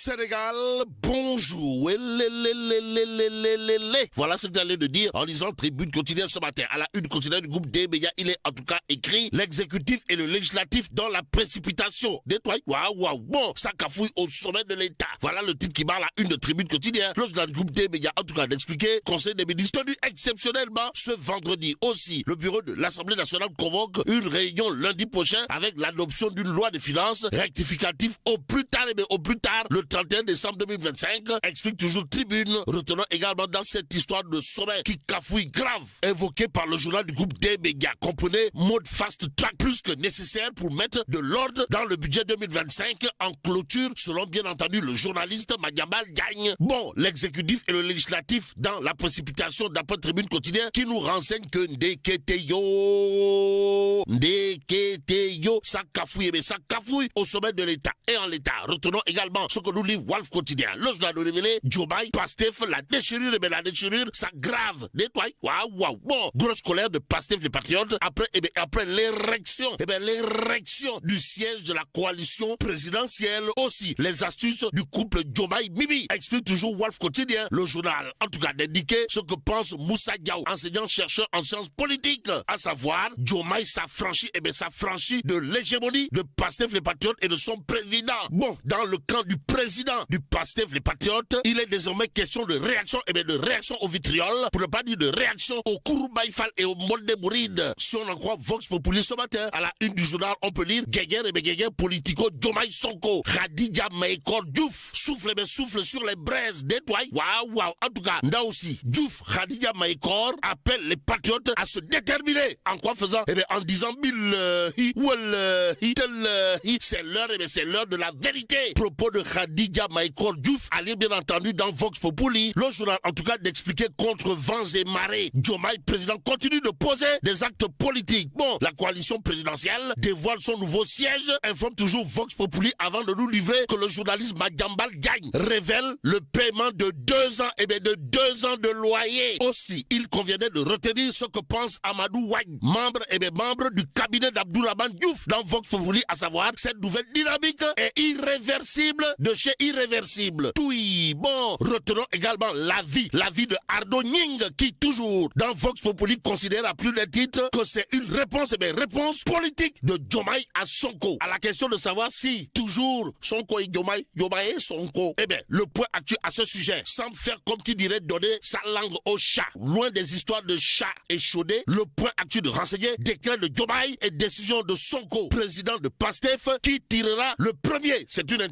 Sénégal, bonjour. Voilà ce que j'allais de dire en lisant Tribune quotidienne ce matin. À la une quotidienne du groupe des médias, il est en tout cas écrit l'exécutif et le législatif dans la précipitation. Détoile, waouh. Bon, ça cafouille au sommet de l'État. Voilà le titre qui barre la une de Tribune quotidienne. Le journal du groupe des médias, en tout cas d'expliquer, Conseil des ministres tenu exceptionnellement ce vendredi. Aussi, le bureau de l'Assemblée nationale convoque une réunion lundi prochain avec l'adoption d'une loi de finances rectificative au plus tard, le 31 décembre 2025, explique toujours Tribune. Retenons également dans cette histoire de sommet qui cafouille grave, évoqué par le journal du groupe des médias. Comprenez, mode fast track plus que nécessaire pour mettre de l'ordre dans le budget 2025 en clôture, selon bien entendu le journaliste Madiambal Diagne. Bon, l'exécutif et le législatif dans la précipitation d'après Tribune quotidien qui nous renseigne que Ndeketeyo, ça cafouille au sommet de l'État et en l'État. Retenons également ce que nous livre Wolf quotidien. Le journal de révélé, Diomaye, Pastef, la déchirure, ça grave. Nettoie, waouh. Bon, grosse colère de Pastef les patriotes après l'érection du siège de la coalition présidentielle. Aussi, les astuces du couple Diomaye-Mimi, explique toujours Wolf quotidien. Le journal, en tout cas, d'indiquer ce que pense Moussa Diaw, enseignant-chercheur en sciences politiques, à savoir, Diomaye s'affranchit de l'hégémonie de Pastef les patriotes et de son président. Bon, dans le camp du président du Pastef les patriotes, il est désormais question de réaction, au vitriol, pour ne pas dire de réaction au Kouroubaïfal et au Molde Bouride. Si on en croit Vox Populi ce matin, à la une du journal, on peut lire Guéguer politico Diomaye Sonko, Khadija Mahécor Diouf, souffle sur les braises, nettoie, waouh. En tout cas, là aussi, Diouf, Khadija Mahécor appelle les patriotes à se déterminer. En quoi faisant? En disant c'est l'heure de la vérité. Propos de Khadija Mahécor Diouf, allez bien entendu dans Vox Populi. Le journal, en tout cas, d'expliquer contre vents et marées. Diomaye, président, continue de poser des actes politiques. Bon, la coalition présidentielle dévoile son nouveau siège, informe toujours Vox Populi avant de nous livrer que le journaliste Madiambal Diagne révèle le paiement de 2 ans, de 2 ans de loyer. Aussi, il conviendrait de retenir ce que pense Amadou Wagne, membre du cabinet d'Abdourahmane Diouf dans Vox Populi, à savoir cette nouvelle dynamique est irréversible de chez irréversible. Oui, bon, retenons également l'avis de Ardo Nying qui toujours dans Vox Populi considère à plus d'un titre que c'est une réponse politique de Diomaye à Sonko. À la question de savoir si toujours Sonko et Diomaye et Sonko. Le point actuel à ce sujet semble faire comme qui dirait donner sa langue au chat. Loin des histoires de chat échaudé, le point actuel de renseigner décret de Diomaye et décision de Sonko, président de Pastef, qui tirera le premier. C'est une interrogation.